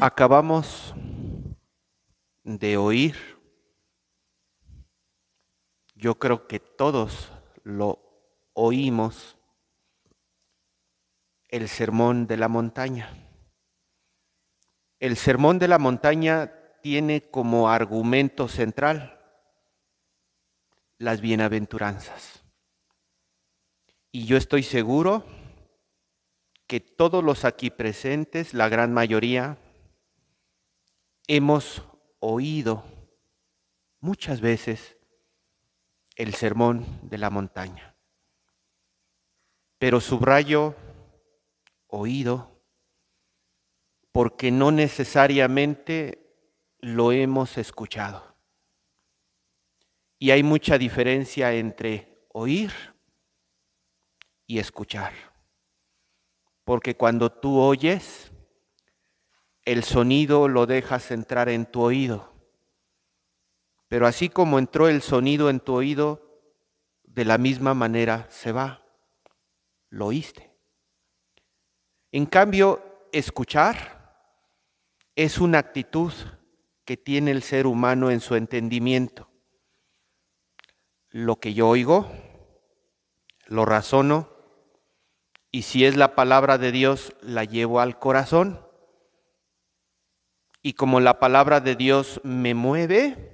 Acabamos de oír, yo creo que todos lo oímos, el Sermón de la Montaña. El Sermón de la Montaña tiene como argumento central las bienaventuranzas. Y yo estoy seguro que todos los aquí presentes, la gran mayoría, hemos oído muchas veces el Sermón de la Montaña. Pero subrayo oído porque no necesariamente lo hemos escuchado. Y hay mucha diferencia entre oír y escuchar. Porque cuando tú oyes, el sonido lo dejas entrar en tu oído. Pero así como entró el sonido en tu oído, de la misma manera se va. Lo oíste. En cambio, escuchar es una actitud que tiene el ser humano en su entendimiento. Lo que yo oigo, lo razono, y si es la palabra de Dios, la llevo al corazón. Y como la palabra de Dios me mueve,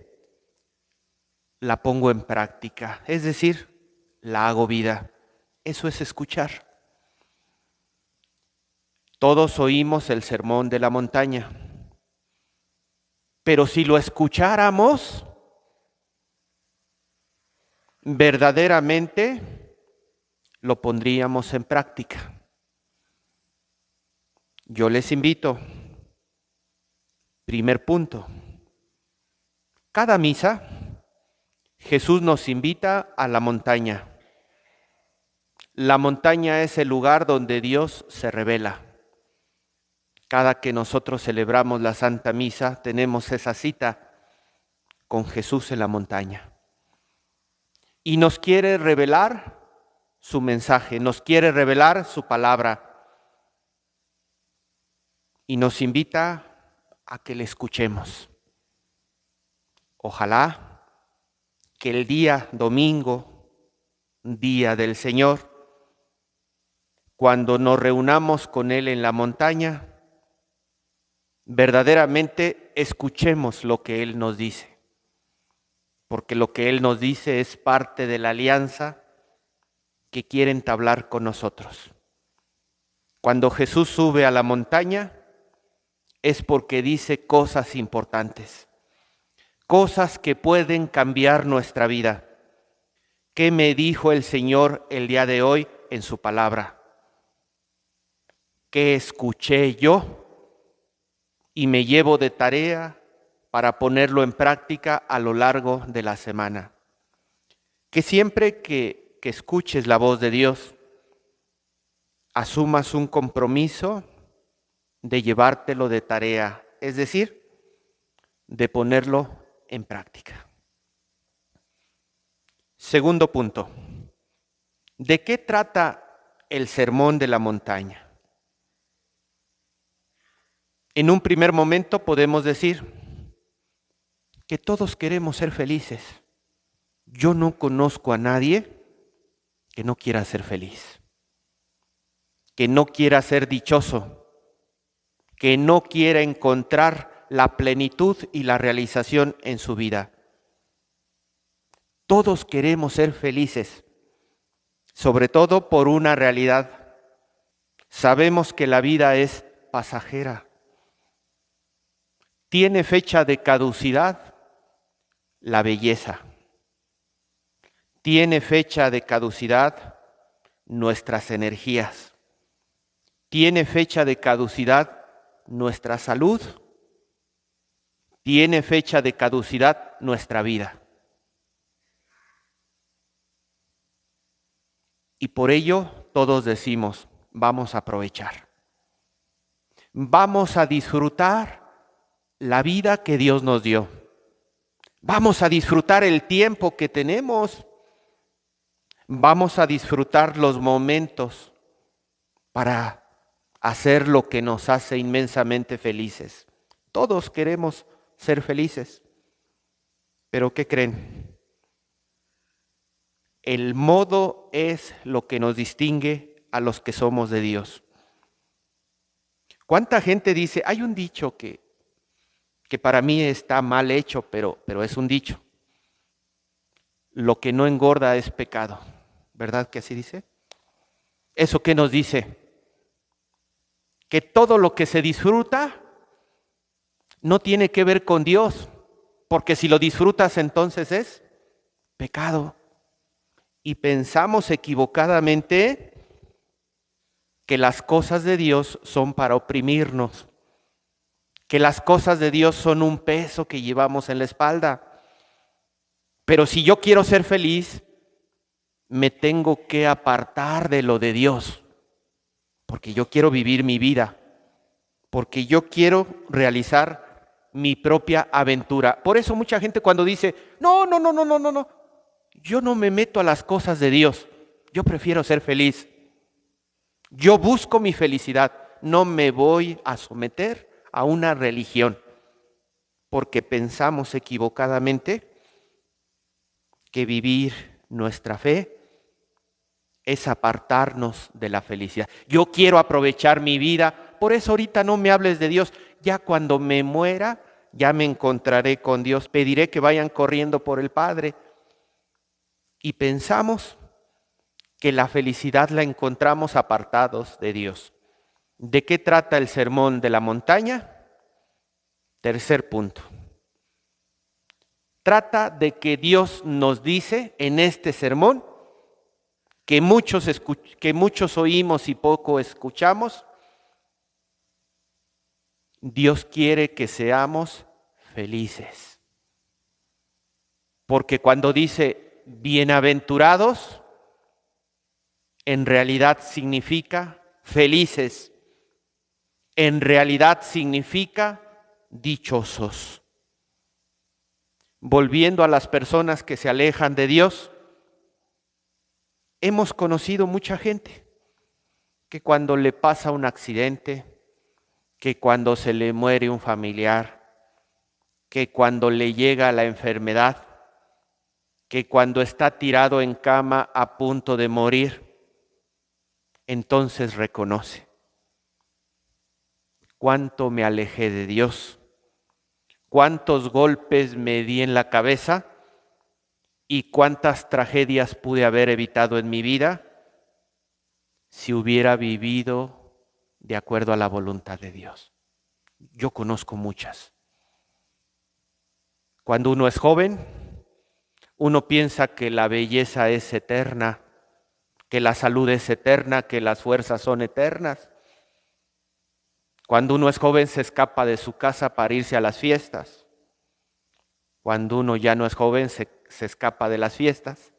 la pongo en práctica, es decir, la hago vida. Eso es escuchar. Todos oímos el Sermón de la Montaña, pero si lo escucháramos, verdaderamente lo pondríamos en práctica. Yo les invito, primer punto, cada misa Jesús nos invita a la montaña. La montaña es el lugar donde Dios se revela. Cada que nosotros celebramos la Santa Misa, tenemos esa cita con Jesús en la montaña. Y nos quiere revelar su mensaje, nos quiere revelar su palabra. Y nos invita a que le escuchemos. Ojalá que el día domingo, día del Señor, cuando nos reunamos con Él en la montaña, verdaderamente escuchemos lo que Él nos dice, porque lo que Él nos dice es parte de la alianza que quiere entablar con nosotros. Cuando Jesús sube a la montaña es porque dice cosas importantes, cosas que pueden cambiar nuestra vida. ¿Qué me dijo el Señor el día de hoy en su palabra? ¿Qué escuché yo? Y me llevo de tarea para ponerlo en práctica a lo largo de la semana. Que siempre que escuches la voz de Dios, asumas un compromiso de llevártelo de tarea, es decir, de ponerlo en práctica. Segundo punto, ¿de qué trata el Sermón de la Montaña? En un primer momento podemos decir que todos queremos ser felices. Yo no conozco a nadie que no quiera ser feliz, que no quiera ser dichoso, que no quiera encontrar la plenitud y la realización en su vida. Todos queremos ser felices, sobre todo por una realidad. Sabemos que la vida es pasajera. Tiene fecha de caducidad la belleza. Tiene fecha de caducidad nuestras energías. Tiene fecha de caducidad nuestra salud. Tiene fecha de caducidad nuestra vida. Y por ello todos decimos, vamos a aprovechar. Vamos a disfrutar la vida que Dios nos dio. Vamos a disfrutar el tiempo que tenemos. Vamos a disfrutar los momentos para hacer lo que nos hace inmensamente felices. Todos queremos ser felices. Pero ¿qué creen? El modo es lo que nos distingue a los que somos de Dios. ¿Cuánta gente dice, hay un dicho que para mí está mal hecho, pero es un dicho? Lo que no engorda es pecado. ¿Verdad que así dice? ¿Eso qué nos dice? Que todo lo que se disfruta no tiene que ver con Dios, porque si lo disfrutas entonces es pecado. Y pensamos equivocadamente que las cosas de Dios son para oprimirnos, que las cosas de Dios son un peso que llevamos en la espalda. Pero si yo quiero ser feliz, me tengo que apartar de lo de Dios, porque yo quiero vivir mi vida, porque yo quiero realizar mi propia aventura. Por eso mucha gente cuando dice, no, yo no me meto a las cosas de Dios, yo prefiero ser feliz. Yo busco mi felicidad, no me voy a someter a una religión, porque pensamos equivocadamente que vivir nuestra fe es apartarnos de la felicidad. Yo quiero aprovechar mi vida, por eso ahorita no me hables de Dios. Ya cuando me muera, ya me encontraré con Dios. Pediré que vayan corriendo por el Padre. Y pensamos que la felicidad la encontramos apartados de Dios. ¿De qué trata el sermón de la montaña? Tercer punto. Trata de que Dios nos dice en este sermón que muchos oímos y poco escuchamos. Dios quiere que seamos felices. Porque cuando dice bienaventurados, en realidad significa felices. En realidad significa dichosos. Volviendo a las personas que se alejan de Dios, hemos conocido mucha gente que cuando le pasa un accidente, que cuando se le muere un familiar, que cuando le llega la enfermedad, que cuando está tirado en cama a punto de morir, entonces reconoce cuánto me alejé de Dios, cuántos golpes me di en la cabeza y cuántas tragedias pude haber evitado en mi vida si hubiera vivido de acuerdo a la voluntad de Dios. Yo conozco muchas. Cuando uno es joven, uno piensa que la belleza es eterna, que la salud es eterna, que las fuerzas son eternas. Cuando uno es joven se escapa de su casa para irse a las fiestas. Cuando uno ya no es joven se escapa de las fiestas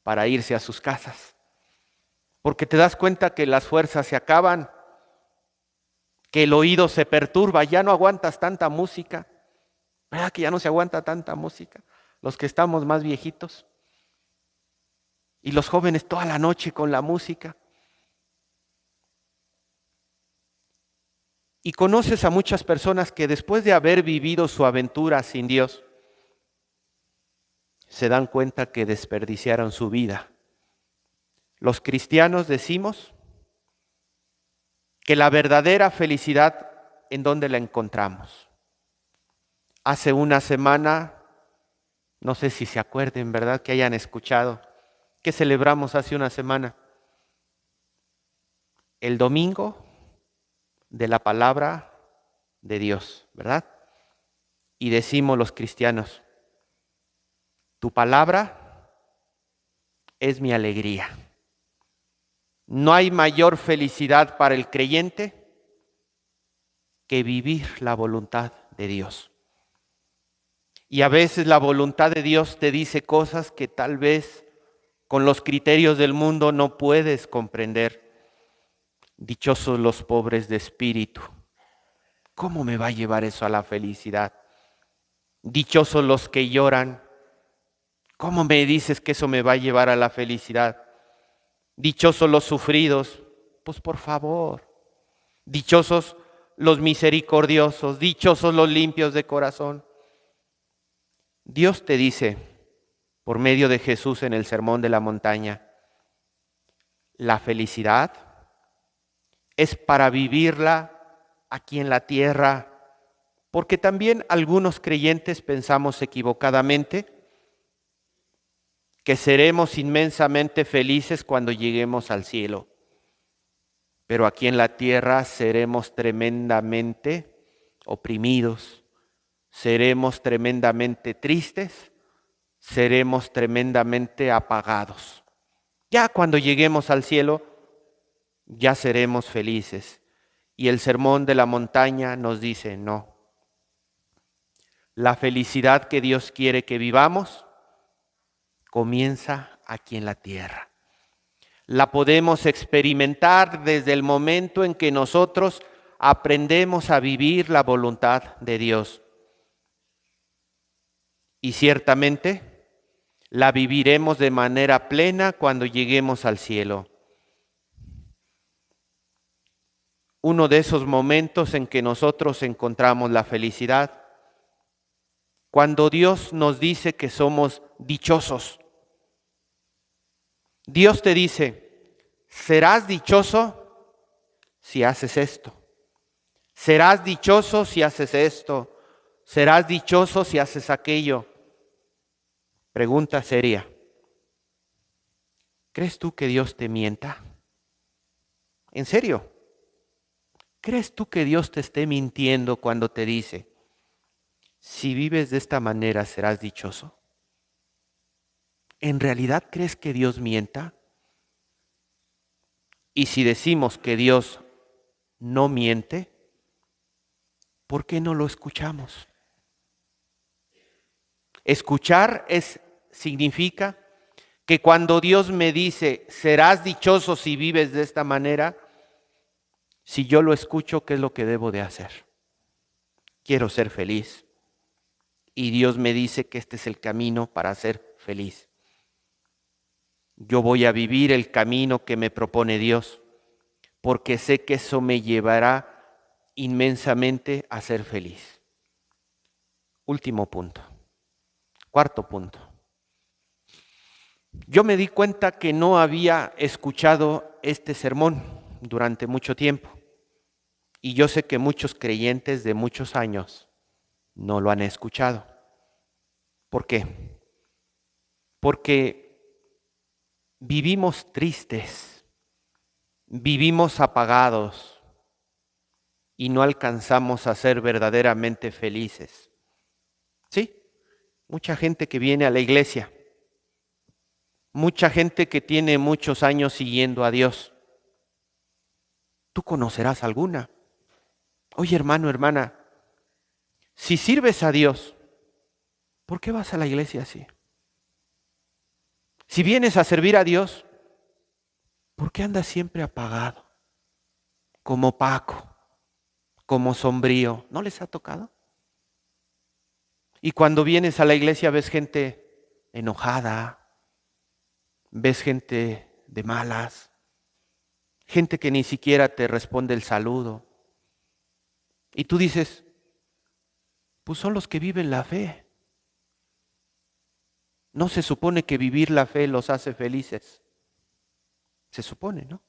para irse a sus casas. Porque te das cuenta que las fuerzas se acaban, que el oído se perturba, ya no aguantas tanta música. ¿Verdad que ya no se aguanta tanta música? Los que estamos más viejitos. Y los jóvenes toda la noche con la música. Y conoces a muchas personas que después de haber vivido su aventura sin Dios, se dan cuenta que desperdiciaron su vida. Los cristianos decimos que la verdadera felicidad, ¿en dónde la encontramos? Hace una semana, no sé si se acuerden, ¿verdad? Que hayan escuchado. ¿Qué celebramos hace una semana? El domingo de la palabra de Dios, ¿verdad? Y decimos los cristianos, tu palabra es mi alegría. No hay mayor felicidad para el creyente que vivir la voluntad de Dios. Y a veces la voluntad de Dios te dice cosas que tal vez con los criterios del mundo no puedes comprender. Dichosos los pobres de espíritu. ¿Cómo me va a llevar eso a la felicidad? Dichosos los que lloran. ¿Cómo me dices que eso me va a llevar a la felicidad? Dichosos los sufridos. Pues por favor. Dichosos los misericordiosos, dichosos los limpios de corazón. Dios te dice, por medio de Jesús en el Sermón de la Montaña, la felicidad es para vivirla aquí en la tierra, porque también algunos creyentes pensamos equivocadamente que seremos inmensamente felices cuando lleguemos al cielo, pero aquí en la tierra seremos tremendamente oprimidos, seremos tremendamente tristes, seremos tremendamente apagados. Ya cuando lleguemos al cielo, ya seremos felices. Y el Sermón de la Montaña nos dice, no. La felicidad que Dios quiere que vivamos comienza aquí en la tierra. La podemos experimentar desde el momento en que nosotros aprendemos a vivir la voluntad de Dios. Y ciertamente la viviremos de manera plena cuando lleguemos al cielo. Uno de esos momentos en que nosotros encontramos la felicidad, cuando Dios nos dice que somos dichosos. Dios te dice, serás dichoso si haces esto. Serás dichoso si haces esto. Serás dichoso si haces aquello. Pregunta seria. ¿Crees tú que Dios te mienta? ¿En serio? ¿Crees tú que Dios te esté mintiendo cuando te dice, si vives de esta manera serás dichoso? ¿En realidad crees que Dios mienta? Y si decimos que Dios no miente, ¿por qué no lo escuchamos? Escuchar significa que cuando Dios me dice, serás dichoso si vives de esta manera, si yo lo escucho, ¿qué es lo que debo de hacer? Quiero ser feliz. Y Dios me dice que este es el camino para ser feliz. Yo voy a vivir el camino que me propone Dios, porque sé que eso me llevará inmensamente a ser feliz. Último punto. Cuarto punto. Yo me di cuenta que no había escuchado este sermón durante mucho tiempo. Y yo sé que muchos creyentes de muchos años no lo han escuchado. ¿Por qué? Porque vivimos tristes, vivimos apagados y no alcanzamos a ser verdaderamente felices. Sí, mucha gente que viene a la iglesia, mucha gente que tiene muchos años siguiendo a Dios. Tú conocerás alguna. Oye, hermano, hermana, si sirves a Dios, ¿por qué vas a la iglesia así? Si vienes a servir a Dios, ¿por qué andas siempre apagado? Como opaco, como sombrío. ¿No les ha tocado? Y cuando vienes a la iglesia ves gente enojada, ves gente de malas, gente que ni siquiera te responde el saludo. Y tú dices, pues son los que viven la fe. No se supone que vivir la fe los hace felices. Se supone, ¿no?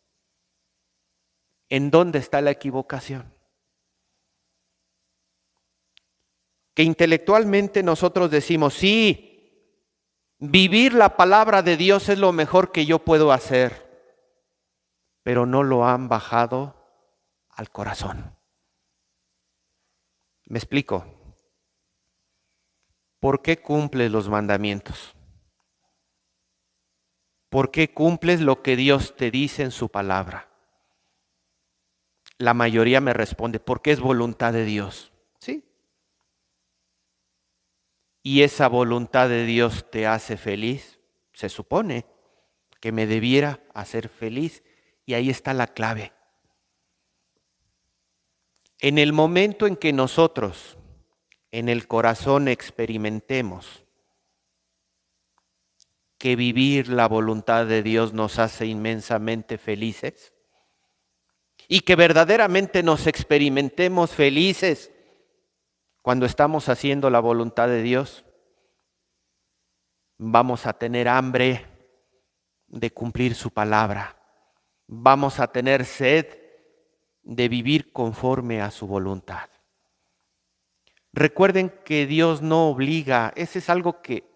¿En dónde está la equivocación? Que intelectualmente nosotros decimos, sí, vivir la palabra de Dios es lo mejor que yo puedo hacer, pero no lo han bajado al corazón. ¿Me explico? ¿Por qué cumples los mandamientos? ¿Por qué cumples lo que Dios te dice en su palabra? La mayoría me responde, porque es voluntad de Dios. ¿Sí? ¿Y esa voluntad de Dios te hace feliz? Se supone que me debiera hacer feliz. Y ahí está la clave. En el momento en que nosotros en el corazón experimentemos que vivir la voluntad de Dios nos hace inmensamente felices, y que verdaderamente nos experimentemos felices cuando estamos haciendo la voluntad de Dios, vamos a tener hambre de cumplir su palabra. Vamos a tener sed de vivir conforme a su voluntad. Recuerden que Dios no obliga. Ese es algo que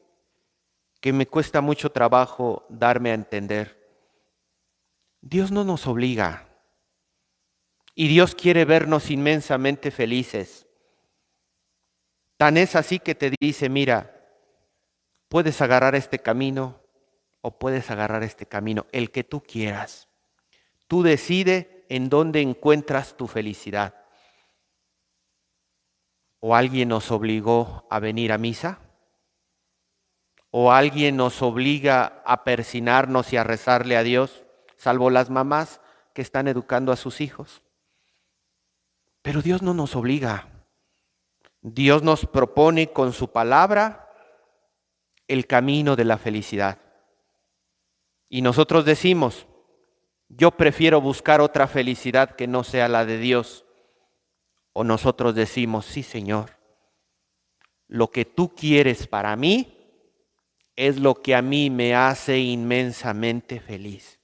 me cuesta mucho trabajo darme a entender. Dios no nos obliga. Y Dios quiere vernos inmensamente felices. Tan es así que te dice, mira, puedes agarrar este camino o puedes agarrar este camino, el que tú quieras. Tú decide en dónde encuentras tu felicidad. ¿O alguien nos obligó a venir a misa? ¿O alguien nos obliga a persinarnos y a rezarle a Dios, salvo las mamás que están educando a sus hijos? Pero Dios no nos obliga. Dios nos propone con su palabra el camino de la felicidad. Y nosotros decimos, yo prefiero buscar otra felicidad que no sea la de Dios. O nosotros decimos, sí, Señor, lo que tú quieres para mí es lo que a mí me hace inmensamente feliz.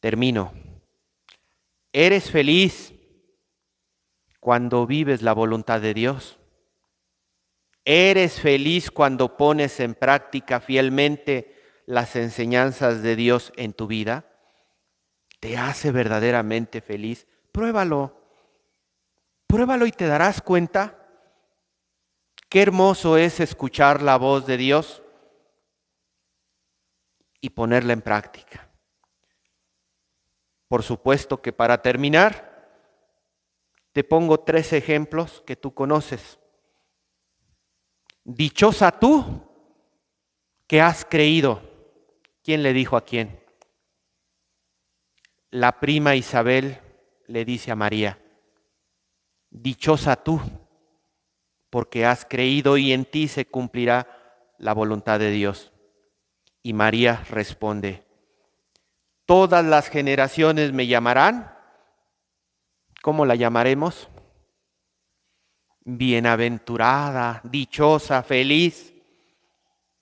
Termino. ¿Eres feliz cuando vives la voluntad de Dios? ¿Eres feliz cuando pones en práctica fielmente las enseñanzas de Dios en tu vida? ¿Te hace verdaderamente feliz? Pruébalo. Pruébalo y te darás cuenta qué hermoso es escuchar la voz de Dios y ponerla en práctica. Por supuesto que para terminar, te pongo 3 ejemplos que tú conoces. Dichosa tú que has creído. ¿Quién le dijo a quién? La prima Isabel le dice a María, dichosa tú, porque has creído y en ti se cumplirá la voluntad de Dios. Y María responde, todas las generaciones me llamarán. ¿Cómo la llamaremos? Bienaventurada, dichosa, feliz,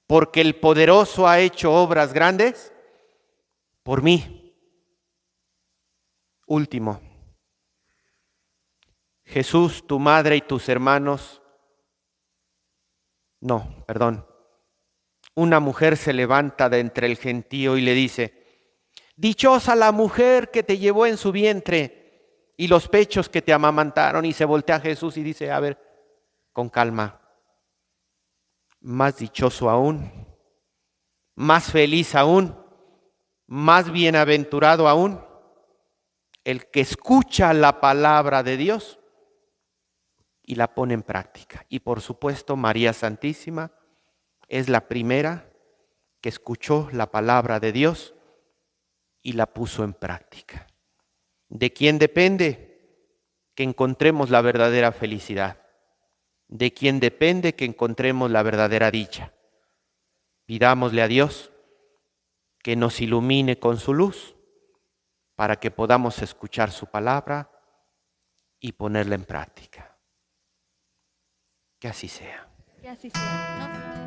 porque el poderoso ha hecho obras grandes por mí. Último, Jesús, tu madre y tus hermanos, una mujer se levanta de entre el gentío y le dice, dichosa la mujer que te llevó en su vientre y los pechos que te amamantaron, y se voltea a Jesús y dice, a ver, con calma, más dichoso aún, más feliz aún, más bienaventurado aún, el que escucha la palabra de Dios y la pone en práctica. Y por supuesto, María Santísima es la primera que escuchó la palabra de Dios y la puso en práctica. ¿De quién depende que encontremos la verdadera felicidad? ¿De quién depende que encontremos la verdadera dicha? Pidámosle a Dios que nos ilumine con su luz para que podamos escuchar su palabra y ponerla en práctica. Que así sea. Que así sea.